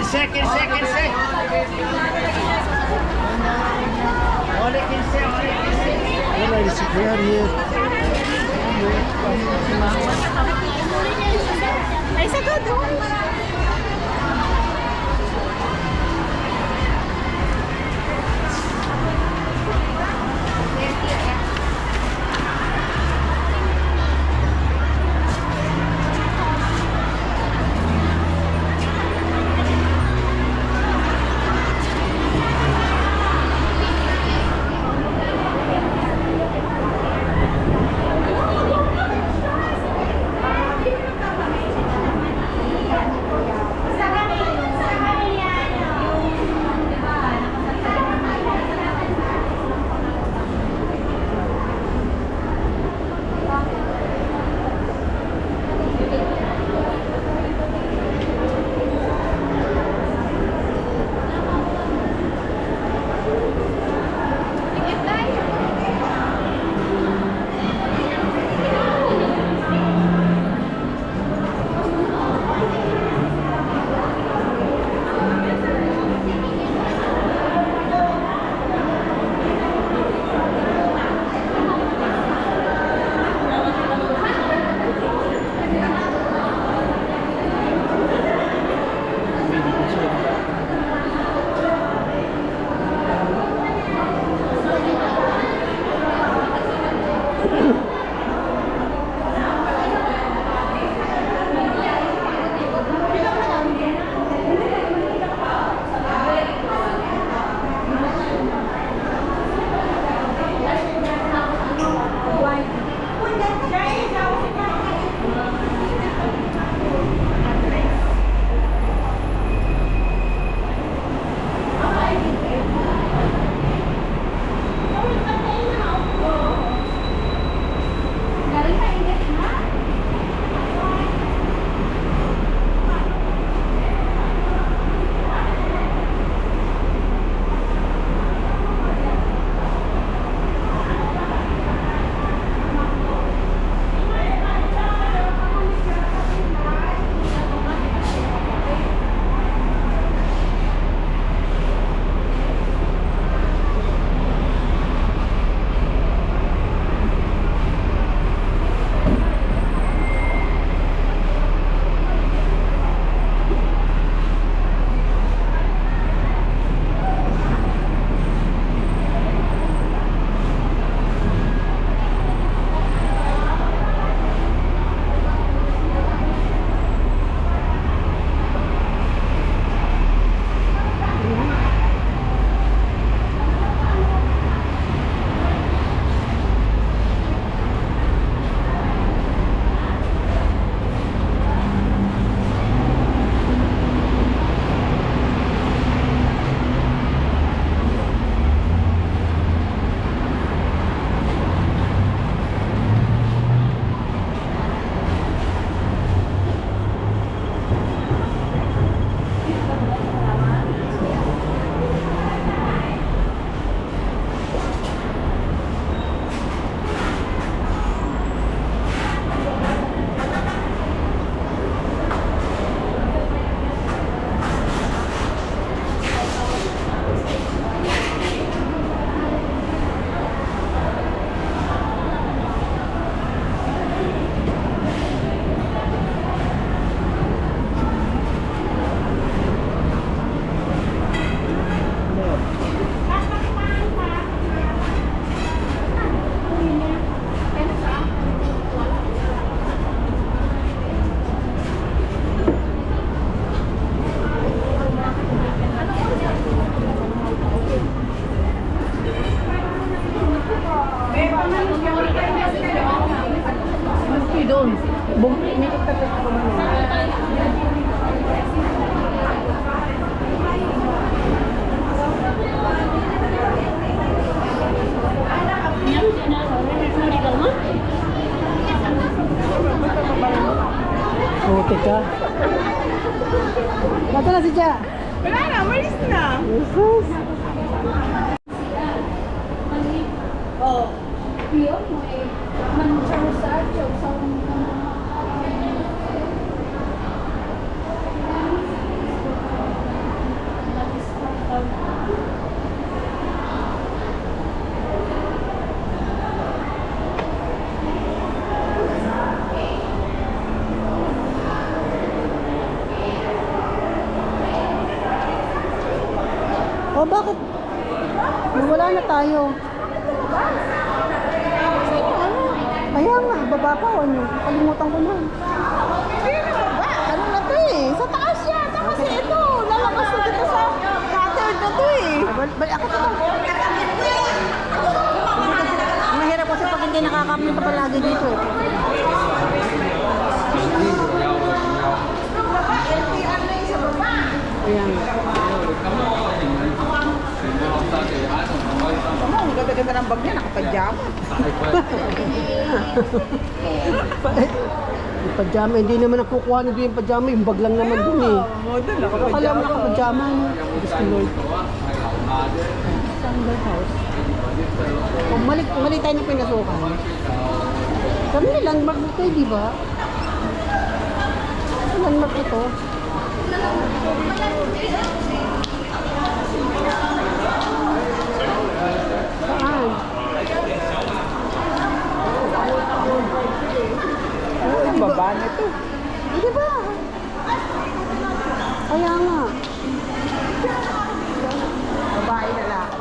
15, 15, 15. Ole 15, ole 15. Olha esse aqui. Ay, sa doon. Putik ka. Mata na si Cha. Wala na, malis na. Jesus. Oh. Yun mo eh. Man-charsa, sa mga... 1 tayo. Kaya nga, baba pa o ano? Kalimutan ko na. Ano na to eh? Sa taas yata kasi ito. Lalabas na dito sa cutter na to eh. Balik ako to. Mahirap kasi pag hindi nakakapunta palagi dito eh. Ayan. Ang ganda-ganda ng bag niya, nakapadyama. Yung pajama, hindi naman nakukuha nito yung pajama, yung bag lang naman dun eh. Model, Akala mo nakapajama, no? Diyos ko Lord. Sandal house. Mali tayo ng pinasukan. Kami na landmark ito eh, di ba? Landmark ito. Saan? Ano yung baba nito? Di ba? Kaya nga. Babae na lang.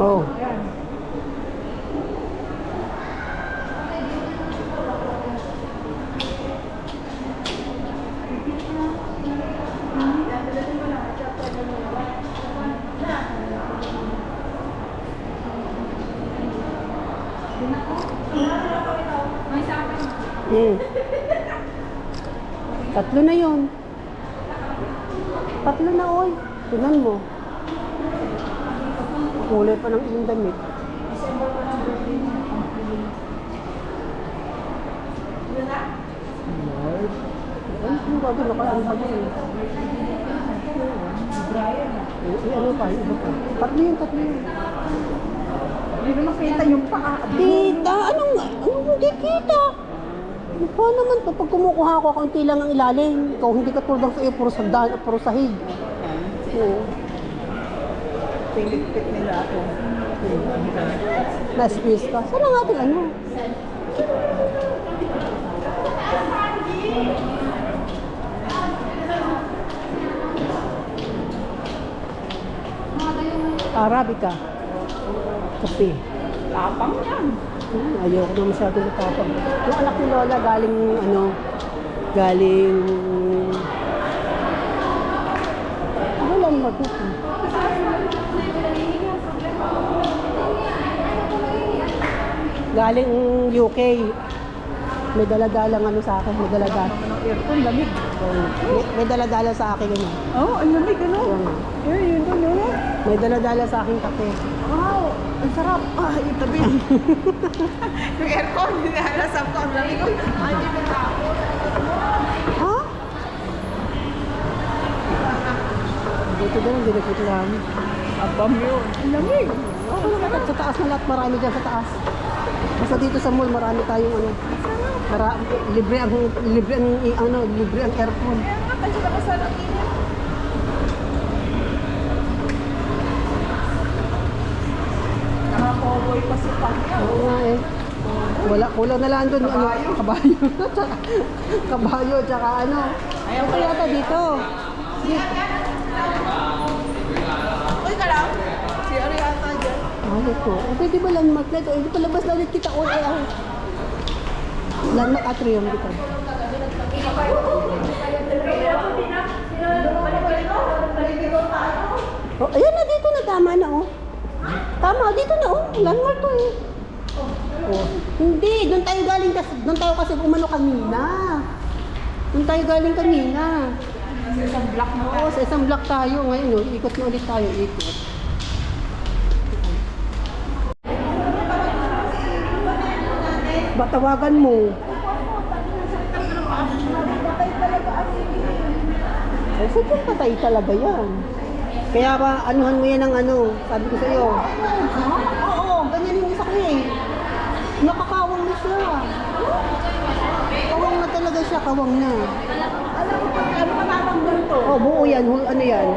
Oh. Tatlo na yun. Tatlo na, oy. Tunan mo. Kulay pa ng iyong damit. Lord. Ano ba ito? Nakaan pa dyan. Ano pa? Iba pa. Tatlo yun. Hindi naman kita yung paa. Kita? Anong hindi kita? Mukha naman to. Pag kumukuha ako, kaunti lang ang ilalim. Ikaw, hindi ka tulad sa iyo, puro sahig. Oo. Pilit-pit nila ako. Last piece ka. Saan ang ating ano? Arabica. Kape. Tapang yan. Ayoko na masyado na tapang. Yung anak ni Lola galing walang matuto. Galing UK. May daladalang ano sa akin, may daladala. Ang aircon, lamig. May daladala sa akin ano. Oh, ang lamig ano? Ayan. Yun doon. May daladala sa akin kape. Wow, ang sarap. Ah, yung tabi. Yung aircon, hinahalasap ko. Ang lamig ko. Ay, di ba ako? Ha? Dito din, hindi nagkikilam. Abam yun. Ang lamig. Okay lang, sa taas na lahat, marami dyan sa taas. Basta dito sa mall, marami tayong ano. Libre ang aircon. Kaya nga, kasi nakasarap init. Nakakoboy pa si Pangya. Oo nga eh. Kulang na lang doon. Kabayo. Kabayo, tsaka ano. Ayaw Ito yata dito. Uy, ka lang. Si Ari ata dyan. Mahal ko. Pwede ba landmark na ito? Hindi palabas na ulit kita. Landmark atrium dito. Oh, ayan na dito na. Tama na oh. Tama, dito na oh. Landmark to eh. Oh. Hindi, doon tayo galing kasi umano kanina. Doon tayo galing kanina. Sa isang block na Oo, sa isang block tayo ngayon. Oh. Ikot na ulit tayo, ikot. Batawagan mo. Ay, sadyang patay talaga yan. Kaya ba, anuhan mo yan ng ano, sabi ko sa'yo. Oo, ganyan yung isa ko eh. Nakakawang na siya. Kawang na talaga siya, kawang na. Alam mo pa, ano matatanggal to? Oh, buo yan, ano yan?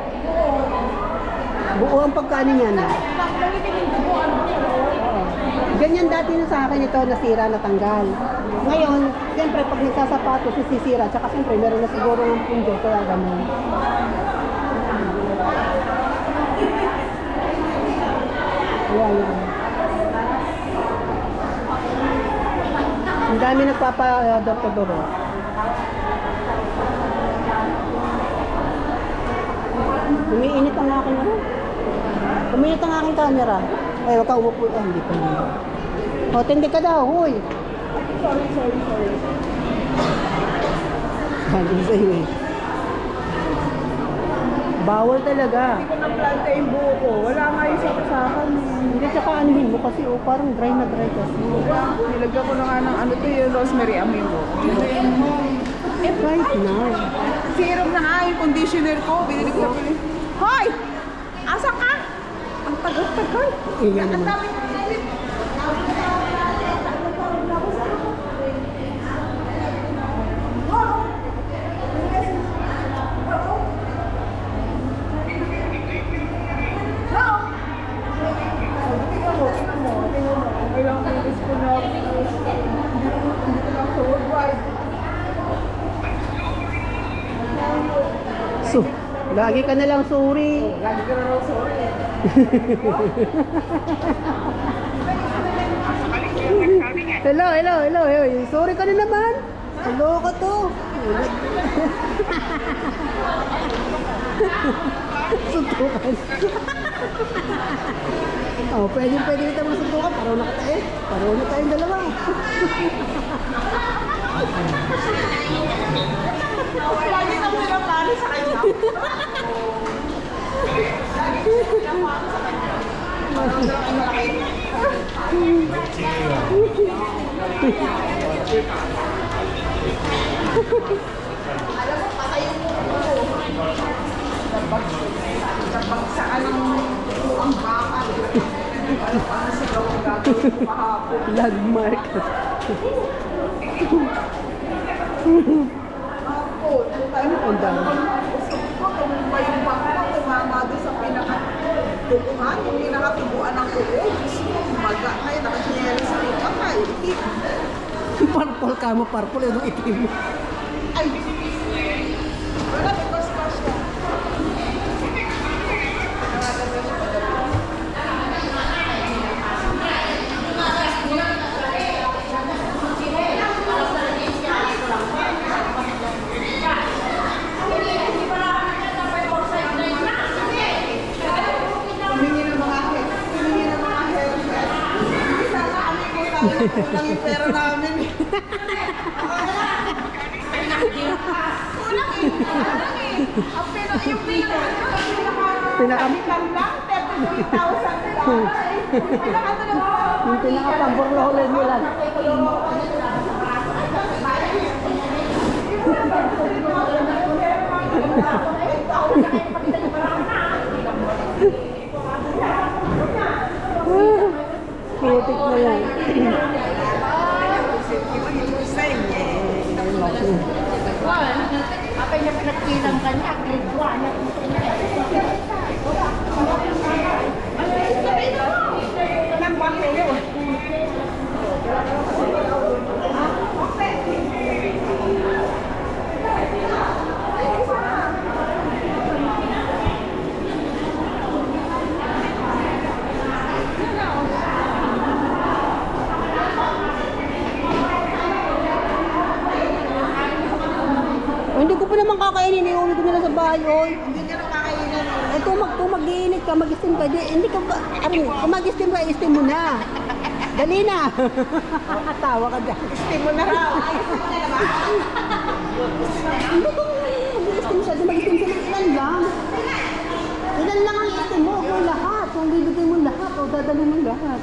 Buo ang pagkaano yan. Naglalagay yung buwan mo. Oo. Ganyan dati na sa akin ito, nasira, natanggal. Ngayon, siyempre, pag nagsasapatos, sisira. Tsaka siyempre, meron na siguro ng pundo, kaya ganun. Ayan, yan. Ang dami nagpapa-adaptadoro. Umiinit ang aking ano? Umiinit ang aking camera. Ay, wag ka umupo. Ah, hindi pa yun. O, tindi ka daw, huy. Sorry. Sabi sa'yo eh. Bawal talaga. Hindi ko na-planta yung buho ko. Wala nga yung saksakan. Hindi, tsaka anuhin mo kasi, oh, parang dry na dry kasi. Nilagyan ko na nga ng ano to yung rosemary amigo. Right now. Serum na nga yung conditioner ko. Binili ko na pili. Hoy! Asa ka? Ang tagal-tagal. Iyan Ang naman. dami ng galit. Ilang minutes ko na hindi ko lang sa worldwide. So, lagi ka na lang sorry. Lagi ka na raw sorry. Hello. Sorry ka na naman. Hello ka to. Suntukan. Oh, pwede kita masuntukan. Pareho na kita eh. Pareho na tayong dalawa. Lagi kang pinapano sa kanya. Alam mo, patay yung buko. Nabagsaan ng ang bakal. Alam pa na sa gawang gagawin ko kahapon. Landmark. Ako, ano tayo Ang dami. usap ko, tumumba yung bako, tumama doon sa pinakatubuhan, yung pinakatubuan ng ulo. Diyos ko, maga na yun, nakasinero sa lupa tayo. Purple ka mo, purple yun ang itim mo. Ay, wala, because crush na. Humingi ng mga haircut. Sana kami po tayo kulang yung pera namin. Kulang eh. Ang yung Pinaka- lang, 33,000 lang. Yung pinaka-pamborloholan mo lang. Putik na yan. Apa yung pinagkilang kanya, grade 1. O, hindi ko pa naman kakainin. Iuwi ko nila sa bahay, oy. Hindi ka na kakainin. Ito, mag-iinit ka, mag-steam ka. Hindi ka ba, kung mag-steam ka, steam mo na. Dali na. Tawa ka dyan. Steam mo na raw. Hindi ko mag-steam siya. Mag-steam siya ng ilan lang. Ilan lang ang steam mo. Kung lahat. Kung bibigay mo lahat. O dadali mo lahat.